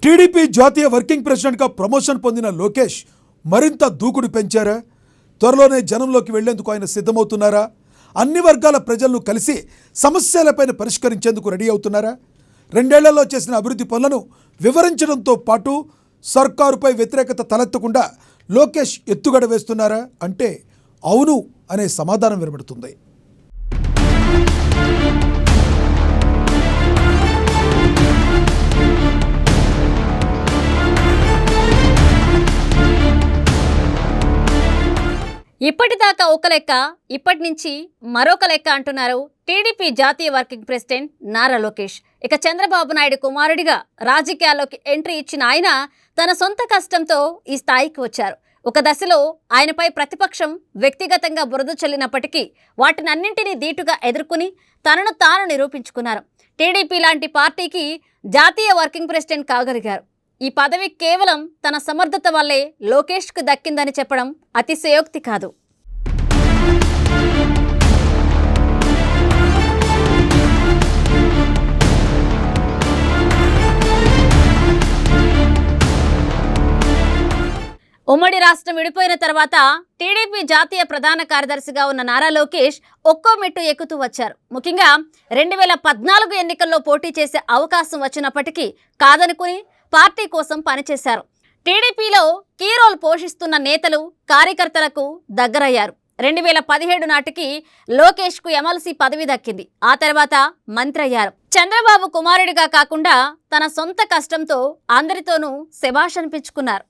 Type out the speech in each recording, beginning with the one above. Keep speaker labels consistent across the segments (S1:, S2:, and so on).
S1: TDP జాతీయ working ప్రెసిడెంట్గా promotion పొందిన లోకేష్ మరింత దూకుడు పెంచారా? త్వరలోనే జనంలోకి వెళ్లేందుకు ఆయన సిద్ధమవుతున్నారా? అన్ని వర్గాల ప్రజలను కలిసి సమస్యలపైన పరిష్కరించేందుకు రెడీ అవుతున్నారా? 2 ఏళ్లలో చేసిన అభివృద్ధి పనులను వివరించడంతో పాటు సర్కారుపై వ్యతిరేకత తలెత్తకుండా లోకేష్ ఎత్తుగడ వేస్తున్నారా అంటే అవును అనే సమాధానం వినబడుతుంది.
S2: ఇప్పటిదాకా ఒక లెక్క, ఇప్పటి నుంచి మరొక లెక్క అంటున్నారు టీడీపీ జాతీయ వర్కింగ్ ప్రెసిడెంట్ నారా లోకేష్. ఇక చంద్రబాబు నాయుడు కుమారుడిగా రాజకీయాల్లోకి ఎంట్రీ ఇచ్చిన ఆయన తన సొంత కష్టంతో ఈ స్థాయికి వచ్చారు. ఒక దశలో ఆయనపై ప్రతిపక్షం వ్యక్తిగతంగా బురద చల్లినప్పటికీ వాటినన్నింటినీ ధీటుగా ఎదుర్కొని తనను తాను నిరూపించుకున్నారు. టీడీపీ లాంటి పార్టీకి జాతీయ వర్కింగ్ ప్రెసిడెంట్ కాగలిగారు. ఈ పదవి కేవలం తన సమర్థత వల్లే లోకేష్కు దక్కిందని చెప్పడం అతిశయోక్తి కాదు. ఉమ్మడి రాష్ట్రం విడిపోయిన తర్వాత టీడీపీ జాతీయ ప్రధాన కార్యదర్శిగా ఉన్న నారా లోకేష్ ఒక్కో మెట్టు ఎక్కుతూ వచ్చారు. ముఖ్యంగా 2014 ఎన్నికల్లో పోటీ చేసే అవకాశం వచ్చినప్పటికీ కాదనుకుని పార్టీ కోసం పనిచేశారు. టీడీపీలో కీ రోల్ పోషిస్తున్న నేతలు, కార్యకర్తలకు దగ్గరయ్యారు. 2017 నాటికి లోకేష్కు ఎమ్మెల్సీ పదవి దక్కింది. ఆ తర్వాత మంత్రి అయ్యారు. చంద్రబాబు కుమారుడిగా కాకుండా తన సొంత కష్టంతో అందరితోనూ శభాష్ అనిపించుకున్నారు.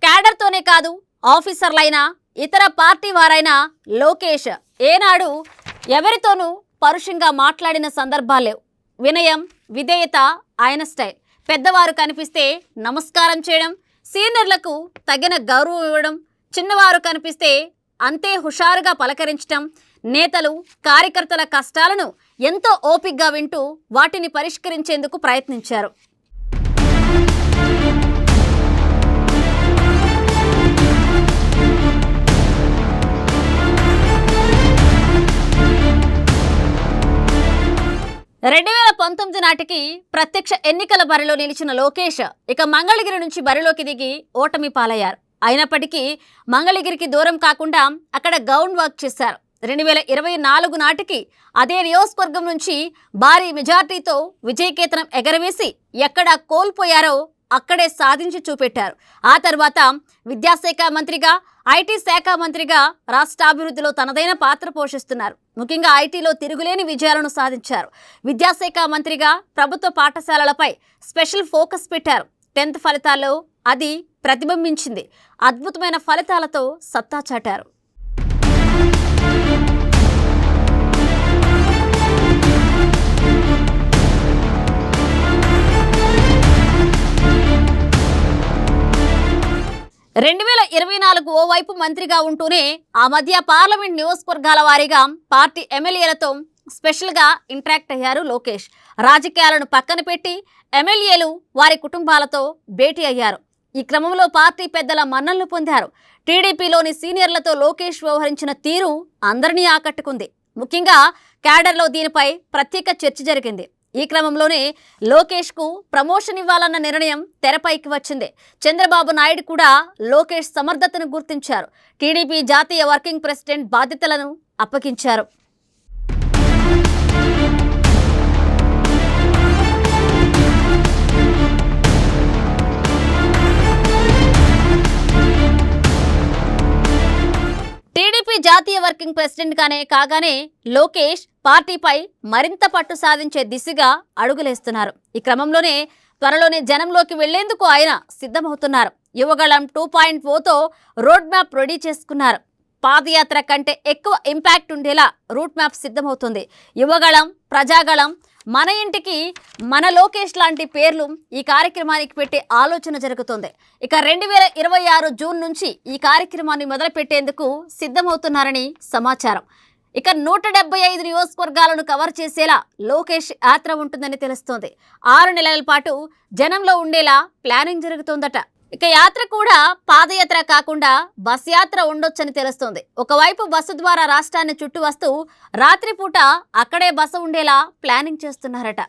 S2: క్యాడర్తోనే కాదు, ఆఫీసర్లైనా ఇతర పార్టీ వారైనా లోకేష్ ఏనాడు ఎవరితోనూ పరుషంగా మాట్లాడిన సందర్భాలు లేవు. వినయం, విధేయత ఆయన స్టైల్. పెద్దవారు కనిపిస్తే నమస్కారం చేయడం, సీనియర్లకు తగిన గౌరవం ఇవ్వడం, చిన్నవారు కనిపిస్తే అంతే హుషారుగా పలకరించడం, నేతలు, కార్యకర్తల కష్టాలను ఎంతో ఓపికగా వింటూ వాటిని పరిష్కరించేందుకు ప్రయత్నించారు. రెండు 2019 నాటికి ప్రత్యక్ష ఎన్నికల బరిలో నిలిచిన లోకేష్ ఇక మంగళగిరి నుంచి బరిలోకి దిగి ఓటమి పాలయ్యారు. అయినప్పటికీ మంగళగిరికి దూరం కాకుండా అక్కడ గ్రౌండ్ వర్క్ చేశారు. 2024 నాటికి అదే నియోజకవర్గం నుంచి భారీ మెజార్టీతో విజయకేతనం ఎగరవేసి ఎక్కడ కోల్పోయారో అక్కడే సాధించి చూపెట్టారు. ఆ తర్వాత విద్యాశాఖ మంత్రిగా, ఐటీ శాఖ మంత్రిగా రాష్ట్రాభివృద్ధిలో తనదైన పాత్ర పోషిస్తున్నారు. ముఖ్యంగా ఐటీలో తిరుగులేని విజయాలను సాధించారు. విద్యాశాఖ మంత్రిగా ప్రభుత్వ పాఠశాలలపై స్పెషల్ ఫోకస్ పెట్టారు. 10th ఫలితాల్లో అది ప్రతిబింబించింది. అద్భుతమైన ఫలితాలతో సత్తా చాటారు. రెండు 2024 ఓవైపు మంత్రిగా ఉంటూనే ఆ మధ్య పార్లమెంట్ నియోజకవర్గాల వారీగా పార్టీ ఎమ్మెల్యేలతో స్పెషల్గా ఇంటరాక్ట్ అయ్యారు లోకేష్. రాజకీయాలను పక్కన పెట్టి ఎమ్మెల్యేలు, వారి కుటుంబాలతో భేటీ అయ్యారు. ఈ క్రమంలో పార్టీ పెద్దల మన్ననలు పొందారు. టీడీపీలోని సీనియర్లతో లోకేష్ వ్యవహరించిన తీరు అందరినీ ఆకట్టుకుంది. ముఖ్యంగా క్యాడర్లో దీనిపై ప్రత్యేక చర్చ జరిగింది. ఈ క్రమంలోనే లోకేష్కు ప్రమోషన్ ఇవ్వాలన్న నిర్ణయం తెరపైకి వచ్చింది. చంద్రబాబు నాయుడు కూడా లోకేష్ సమర్థతను గుర్తించారు. టీడీపీ జాతీయ వర్కింగ్ ప్రెసిడెంట్ బాధ్యతలను అప్పగించారు. టీడీపీ జాతీయ వర్కింగ్ ప్రెసిడెంట్ కాగానే లోకేష్ పార్టీపై మరింత పట్టు సాధించే దిశగా అడుగులేస్తున్నారు. ఈ క్రమంలోనే త్వరలోనే జనంలోకి వెళ్లేందుకు ఆయన సిద్ధమవుతున్నారు. యువగళం 2.0తో రోడ్ మ్యాప్ రెడీ చేసుకున్నారు. పాదయాత్ర కంటే ఎక్కువ ఇంపాక్ట్ ఉండేలా రూట్ మ్యాప్ సిద్ధమవుతుంది. యువగళం, ప్రజాగళం, మన ఇంటికి మన లోకేష్ లాంటి పేర్లు ఈ కార్యక్రమానికి పెట్టే ఆలోచన జరుగుతుంది. ఇక 2026 జూన్ నుంచి ఈ కార్యక్రమాన్ని మొదలుపెట్టేందుకు సిద్ధమవుతున్నారని సమాచారం. ఇక 175 నియోజకవర్గాలను కవర్ చేసేలా లోకేష్ యాత్ర ఉంటుందని తెలుస్తోంది. 6 నెలల పాటు జనంలో ఉండేలా ప్లానింగ్ జరుగుతోందట. ఇక యాత్ర కూడా పాదయాత్ర కాకుండా బస్ యాత్ర ఉండొచ్చని తెలుస్తోంది. ఒకవైపు బస్సు ద్వారా రాష్ట్రాన్ని చుట్టూ వస్తూ రాత్రిపూట అక్కడే బస ఉండేలా ప్లానింగ్ చేస్తున్నారట.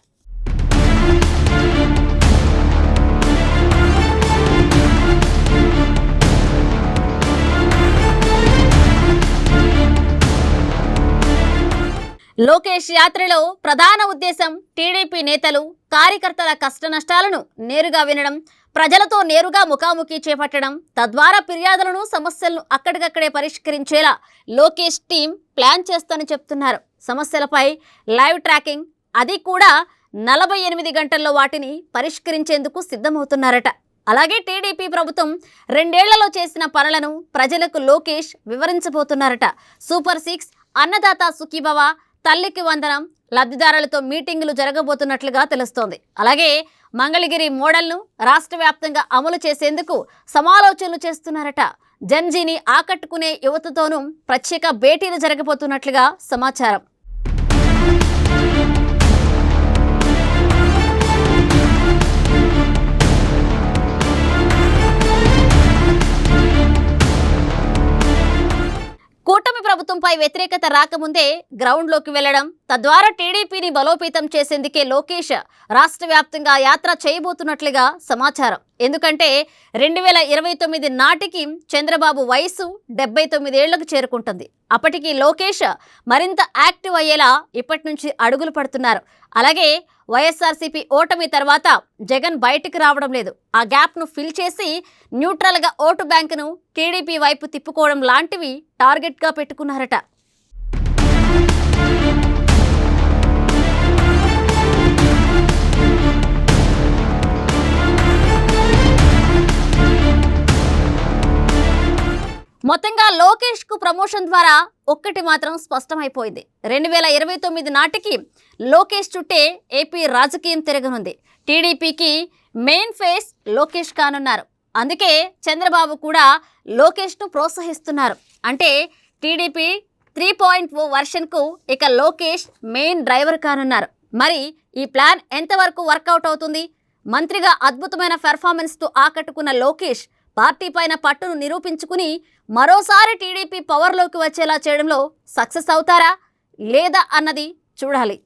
S2: లోకేష్ యాత్రలో ప్రధాన ఉద్దేశం టీడీపీ నేతలు కార్యకర్తల కష్టనష్టాలను నేరుగా వినడం, ప్రజలతో నేరుగా ముఖాముఖి చేపట్టడం, తద్వారా ఫిర్యాదులను సమస్యలను అక్కడికక్కడే పరిష్కరించేలా లోకేష్ టీం ప్లాన్ చేస్తని చెప్తున్నారు. సమస్యలపై లైవ్ ట్రాకింగ్, అది కూడా 48 గంటల్లో వాటిని పరిష్కరించేందుకు సిద్ధమవుతున్నారట. అలాగే టీడీపీ ప్రభుత్వం 2 ఏళ్లలో చేసిన పనులను ప్రజలకు లోకేష్ వివరించబోతున్నారట. సూపర్ 6, అన్నదాత సుఖీభవ, తల్లికి వందనం, లబ్ధిదారులతో మీటింగులు జరగబోతున్నట్లుగా తెలుస్తోంది. అలాగే మంగళగిరి మోడల్ను రాష్ట్ర వ్యాప్తంగా అమలు చేసేందుకు సమాలోచనలు చేస్తున్నారట. జన్జీని ఆకట్టుకునే యువతతోనూ ప్రత్యేక భేటీలు జరగబోతున్నట్లుగా సమాచారం. కూటమి ప్రభుత్వంపై వ్యతిరేకత రాకముందే గ్రౌండ్లోకి వెళ్లడం, తద్వారా టీడీపీని బలోపేతం చేసేందుకే లోకేష్ రాష్ట్ర వ్యాప్తంగా యాత్ర చేయబోతున్నట్లుగా సమాచారం. ఎందుకంటే 2029 నాటికి చంద్రబాబు వయసు 79 ఏళ్లకు చేరుకుంటుంది. అప్పటికి లోకేష్ మరింత యాక్టివ్ అయ్యేలా ఇప్పటి నుంచి అడుగులు పడుతున్నారు. అలాగే వైఎస్ఆర్సీపీ ఓటమి తర్వాత జగన్ బయటికి రావడం లేదు. ఆ గ్యాప్ను ఫిల్ చేసి న్యూట్రల్గా ఓటు బ్యాంకును టీడీపీ వైపు తిప్పుకోవడం లాంటివి టార్గెట్గా పెట్టుకున్నారట. మొత్తంగా లోకేష్ కు ప్రమోషన్ ద్వారా ఒక్కటి మాత్రం స్పష్టమైపోయింది. 2029 నాటికి లోకేష్ చుట్టే ఏపీ రాజకీయం తిరగనుంది. టీడీపీకి మెయిన్ ఫేస్ లోకేష్ కానున్నారు. అందుకే చంద్రబాబు కూడా లోకేష్ను ప్రోత్సహిస్తున్నారు. అంటే టీడీపీ 3.0 వర్షన్కు ఇక లోకేష్ మెయిన్ డ్రైవర్ కానున్నారు. మరి ఈ ప్లాన్ ఎంతవరకు వర్కౌట్ అవుతుంది? మంత్రిగా అద్భుతమైన పెర్ఫార్మెన్స్తో ఆకట్టుకున్న లోకేష్ పార్టీ పైన పట్టును నిరూపించుకుని మరోసారి టీడీపీ పవర్లోకి వచ్చేలా చేయడంలో సక్సెస్ అవుతారా లేదా అన్నది చూడాలి.